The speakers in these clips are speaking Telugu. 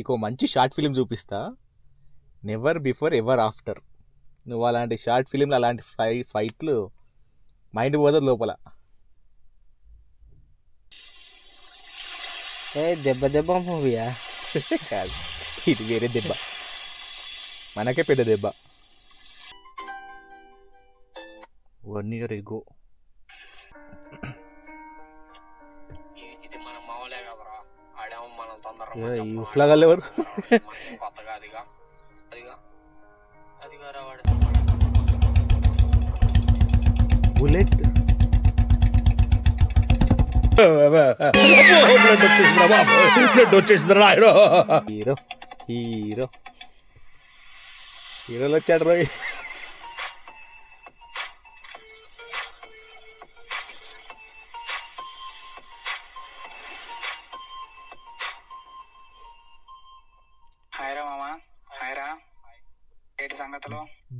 నీకు మంచి షార్ట్ ఫిలిం చూపిస్తా, నెవర్ బిఫోర్ ఎవర్ ఆఫ్టర్. నువ్వు అలాంటి షార్ట్ ఫిలింలు అలాంటి ఫైట్లు మైండ్ పోతుంది లోపల. దెబ్బ దెబ్బ మూవీయా? కాదు, ఇది వేరే దెబ్బ, మనకే పెద్ద దెబ్బ. 1 year ago. ఈ ఫ్లగాలు ఎవరు? బుల్లెట్ హీరో హీరో హీరోలు వచ్చాడు రోయ్.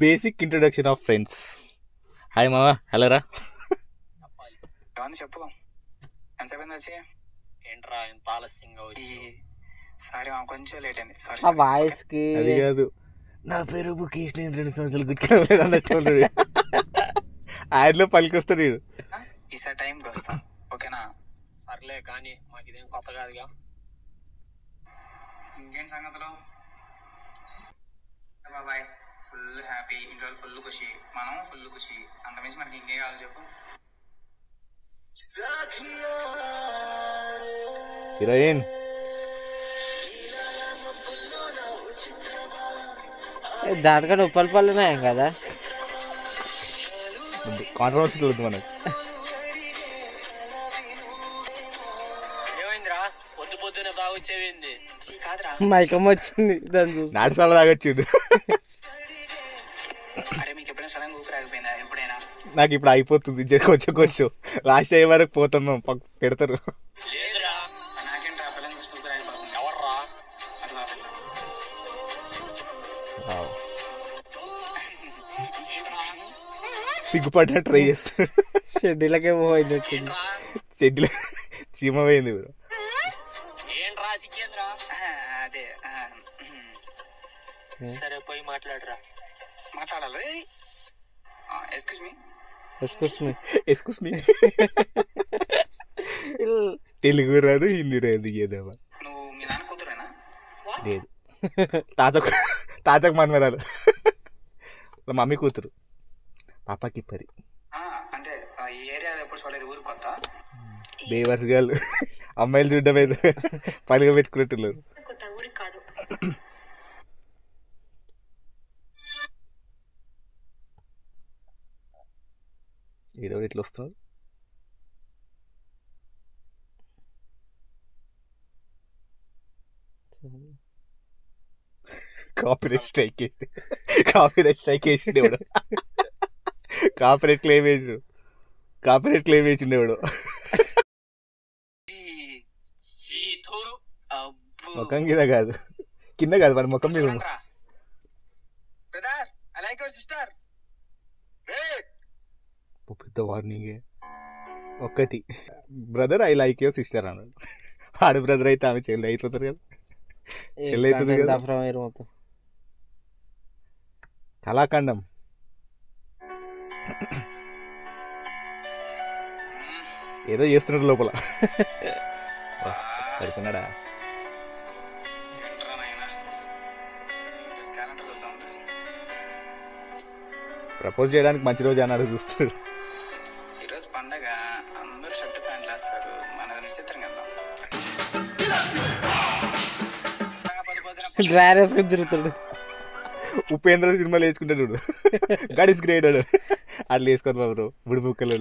Basic introduction of friends. Hi మామా, హలో రా. చెప్పు, ఎంతసేపు వచ్చి? ఏంట్రా ఇంత ఆలస్యంగా వచ్చి? సారీ మా, కొంచెం లేట్ అయింది. సారీ. ఆ వాయిస్ కి అది కాదు, నా పేరు బుకేష్, నేను 2 సంవత్సరాలు గుర్తుకోలేదు అన్నట్టు ఆయనలో పలికి వస్తాడు. ఈసారి టైంకి వస్తా, ఓకేనా? సర్లే కానీ మాకు ఇదేం కొత్త కాదుగా. ఇంకేంటి సంగతులు? బాబాయ్ ఫుల్ హ్యాపీ, ఇంట్లో ఫుల్ ఖుషి, మనం ఫుల్ ఖుషి. అంతమించి మనకి ఇంకేం కావాలి చెప్పు? హీరోయిన్ దానికన్నా ఉప్పల్ పళ్ళున్నాయం కదా. కాంట్రవర్సీ వద్దు మనకు. ఏమైందిరా పొద్దు పొద్దునే బాగా వచ్చేవింది? కాదురా, మైకం వచ్చింది దాన్ని చూసి. నాటకాలు తాగొచ్చిండు. అరే మీకు ఎప్పుడైనా సడన్ ఊపిరి ఆగిపోయిందా? ఎప్పుడైనా? నాకు ఇప్పుడు అయిపోతుంది, కొంచెం లాస్ట్ అయ్యే వరకు పోతున్నాం, పెడతారు. లేదురా, నాకేంట్రా పిల్లలు చూసి ఊపిరి ఆగిపోతుంది. ఎవర్రా? అట్లా సిగ్గుపడ్డా ట్రై చేస్తాడు. షెడ్యూలకే పోయినట్టు చెడ్డీలో చీమ పోయింది. ఏంట్రా సిగ్గేంద్రా? అదే సరే పోయి మాట్లాడరా. మాట్లాడాలి. Excuse me, excuse me, excuse me. Telugu రాదు, హిందీ రాదు, ఏదేవా. నువ్వు మీ నాన్న కూతురేనా? లేదు, తాతకు మనవరాలు, మమ్మీ కూతురు, పాపాకి పరి. అంటే ఈ ఏరియాలో ఎప్పుడు చూడలేదు, ఊరు కొత్త. బేవర్స్ గారు అమ్మాయిలు చూడడం అయితే పనిగా పెట్టుకున్నట్టున్నారు. ఊరికి కాదు. ఈరోజు ఇట్లా వస్తున్నారు. కాపీరైట్ స్ట్రైక్ వేసిండు ఎవడు, కాపీరైట్ క్లెయిమ్ వేసిండు ఎవడు. ముఖం కింద కాదు, కింద కాదు, మన ముఖం మీద. పెద్ద వార్నింగ్. ఒక్కటి, brother I like your sister అన్నాడు. ఆడు బ్రదర్ అయితే ఆమె చెల్లి అయిపోతారు కదా, చెల్లి అవుతుంది కదా. కళాఖండం. ఏదో చేస్తున్నాడు లోపల. పడుకున్నాడా? ప్రపోజ్ చేయడానికి మంచి రోజు అన్నాడు, చూస్తాడు. ఈరోజు పండగ, అందరూ షర్ట్ ప్యాంట్లు వేస్తారు, మన నిశ్చిత్రం కదా. డ్రైవర్ వేసుకొని తిరుగుతాడు. ఉపేంద్ర సినిమాలు వేసుకుంటాడు, గాడ్ ఇస్ గ్రేట్ అట్లా వేసుకొని బాబు బుడి బుక్కలు.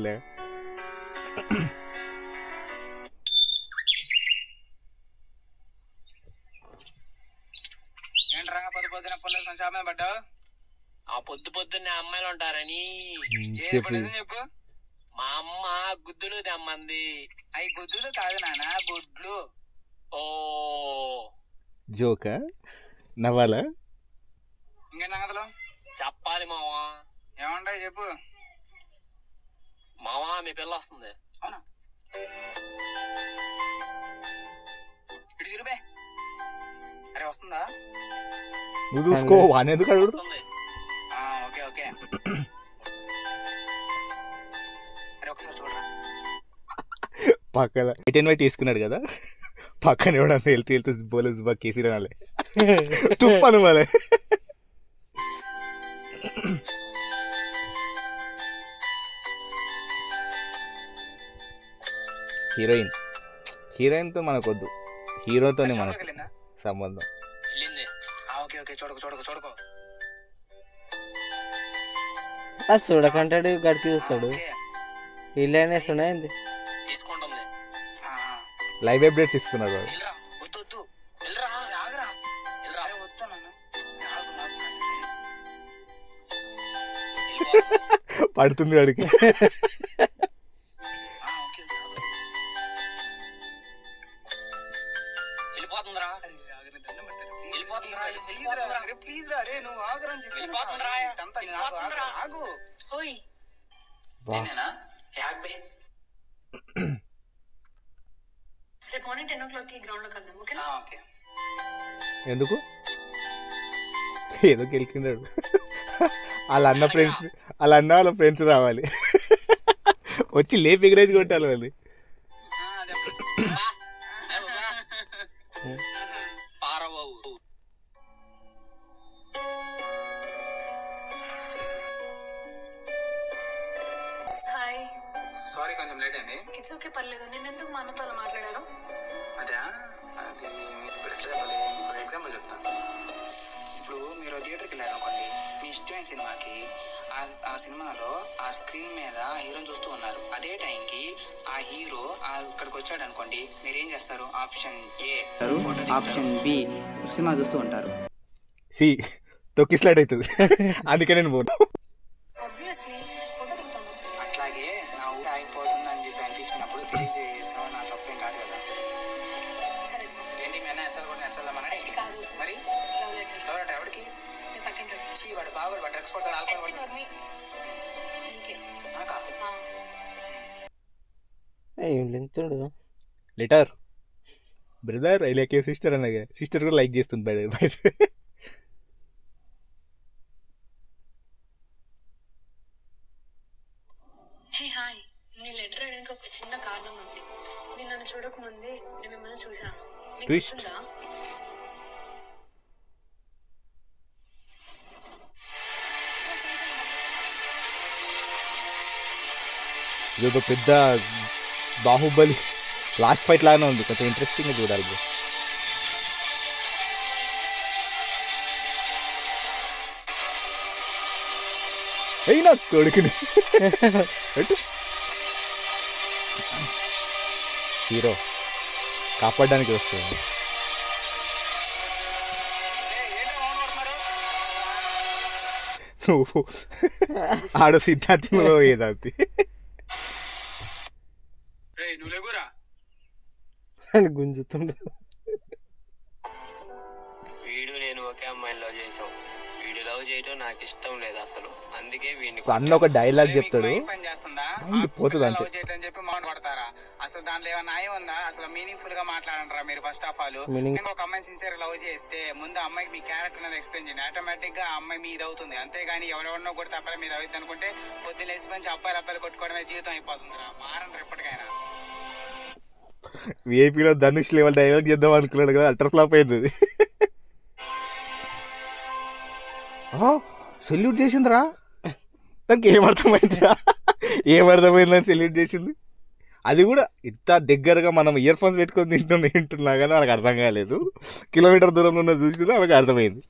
ఏంట్రా పొద్దు పొద్దున పొల్లేదు కొంచెం అమ్మాయి పడ్డావు? ఆ పొద్దు పొద్దున్నే అమ్మాయిలు ఉంటారని చెప్పు. మా అమ్మ గుద్దులు తెమ్మంది. అవి గుద్దులు కాదు నాన్న, గుడ్లు. ఓ జోకా, నవ్వాలా? ఇంకేం సంగతులు చెప్పాలి మావా. ఏమంటాయి చెప్పు. మావా మీ పిల్ల వస్తుంది. అవునా? ఇటు తిరుబే. అరే వస్తుందా? నువ్వు చూసుకో అని ఎందుకు అడుగుడు? ఓకే ఓకే ఒకసారి చూడరా. పక్కన ఎయిట్ వైట్ తీసుకున్నాడు కదా, పక్కన ఎవడన్నా వెళ్తూ బోలెస్ బాగా కేసీరాలే తుప్పను మళ్ళీ. హీరోయిన్తో మనకొద్దు, హీరోతోనే మనకు సంబంధం. ఓకే ఓకే చూడకు చూడకు చూడకు. చూడకంటాడు గడికి చూస్తాడు. వీళ్ళైనా వేస్తున్నాయి తీసుకుంటుంది. లైవ్ అప్డేట్స్ ఇస్తున్నాడు వాడు. వద్దు వద్దు ఆగరా. వద్దు నన్ను పడుతుంది వాడికి. ప్లీజ్ రా రే, నువ్వు ఆగరని చెప్పి రేపు మార్నింగ్ 10 o'clock గ్రౌండ్ లో కలుద్దాం. ఓకేనా? ఓకే. ఎందుకు ఏదో గెలికినాడు వాళ్ళ అన్న వాళ్ళ ఫ్రెండ్స్ రావాలి, వచ్చి లేపి ఎగరేజ్ కొట్టాలి వాళ్ళు. హాయ్. సారీ కొంచెం లేట్ అయింది. ఇట్స్ ఓకే, పర్లేదు. నేను ఎందుకు మా అన్నతో అలా మాట్లాడారు? అది ఇప్పుడు ఎట్లా చెప్పాలి? ఇప్పుడు ఎగ్జాంపుల్ చెప్తాను. ఇప్పుడు మీరు థియేటర్కి వెళ్ళారు అనుకోండి, మీ ఇష్టమైన సినిమాకి ఆ సినిమాలో ఆ స్క్రీన్ మీద హీరోని చూస్తూ ఉన్నారు. అదే టైంకి ఆ హీరో ఇక్కడికి వచ్చాడు అనుకోండి, మీరు ఏం చేస్తారు? Option A, option B cinema చూస్తూ ఉంటారు. సి తొక్కి స్లైడ్ అవుతుంది, అందుకే నేను పోను. ఆబ్వియస్లీ ఫోటో దిగుతాను. అట్లాగే నా ఊరు ఆగిపోతుంది అని చెప్పి అనిపించినప్పుడు తెలియజేసావు, నా తప్పేం కాదు కదా. సరే ఏంటి మీ అన్న నచ్చాలి కూడా నచ్చాలమ్మా? అచ్చి కాదు, మరి లవ్ లెటర్. ఎవరంటే ఎవరికి? మీ పక్కింటి వాడు బాగా వాడు డ్రగ్స్ కొడతాడు, ఆల్కహాల్ అచ్చి కొడతాడు. నోర్మి నీకే. నాకా? ఏం లింకుతాడు. Letter brother I like your sister అనగా సిస్టర్ కూడా లైక్ చేస్తుంది బయట. Hey hi. నీ లెటర్ రాయడానికి ఒక చిన్న కారణం ఉంది. నేను నన్ను చూడకముందే నేను మిమ్మల్ని చూశాను. మీకు Twist. గుర్తుందా? ఇదొక పెద్ద బాహుబలి లాస్ట్ ఫైట్ లాగానే ఉంది, కొంచెం ఇంట్రెస్టింగ్గా చూడాలి బ్రో. అయినా కొడుకుని హీరో కాపాడడానికి వస్తుంది. నువ్వు ఆడు సిద్ధార్థంలో ఏదంతి నువ్వు లేకురా. అని గుంజుతుండ. వీడు నేను ఒకే అమ్మాయిని లవ్ చేసాం. వీడు లవ్ చేయడం నాకు ఇష్టం లేదు అసలు, అందుకే వీడిని అన్న ఒక డైలాగ్ చెప్తాడు, పని చేస్తుందా? పోతుంది అంతే. లవ్ చేయట్లని చెప్పి మౌన్ కొడతారా? అసలు దాంట్లో ఏమైనా న్యాయం ఉందా? అసలు మీనింగ్ఫుల్ గా మాట్లాడంటారా మీరు? ఫస్ట్ ఆఫ్ ఆల్ నేను ఒక అమ్మాయిని సిన్సియర్ లవ్ చేస్తే ముందు అమ్మాయికి మీ క్యారెక్టర్ అనేది ఎక్స్ప్లెయిన్ చేయండి. ఆటోమేటిక్ గా అమ్మాయి మీద అవుతుంది, అంతేగాని ఎవరెవరినో కొడితే అబ్బాయి మీద అవుతుంది అనుకుంటే పొద్దున్న లేచి మంచి అబ్బాయిలు కొట్టుకోవడమే జీవితం అయిపోతుందిరా. మారండి ఎప్పటికైనా. విఐపీలో ధనుష్ లెవెల్ డైలాగ్ చేద్దాం అనుకున్నాడు కదా, అల్టర్ ఫ్లాప్ అయింది అది. సెల్యూట్ చేసిందిరా, దానికి ఏమర్థమైందని సెల్యూట్ చేసింది. అది కూడా ఇంత దగ్గరగా మనం ఇయర్ ఫోన్స్ పెట్టుకొని తింటున్నా కానీ వాళ్ళకి అర్థం కాలేదు. కిలోమీటర్ దూరంలో ఉన్న చూసినా వాళ్ళకి అర్థమైంది.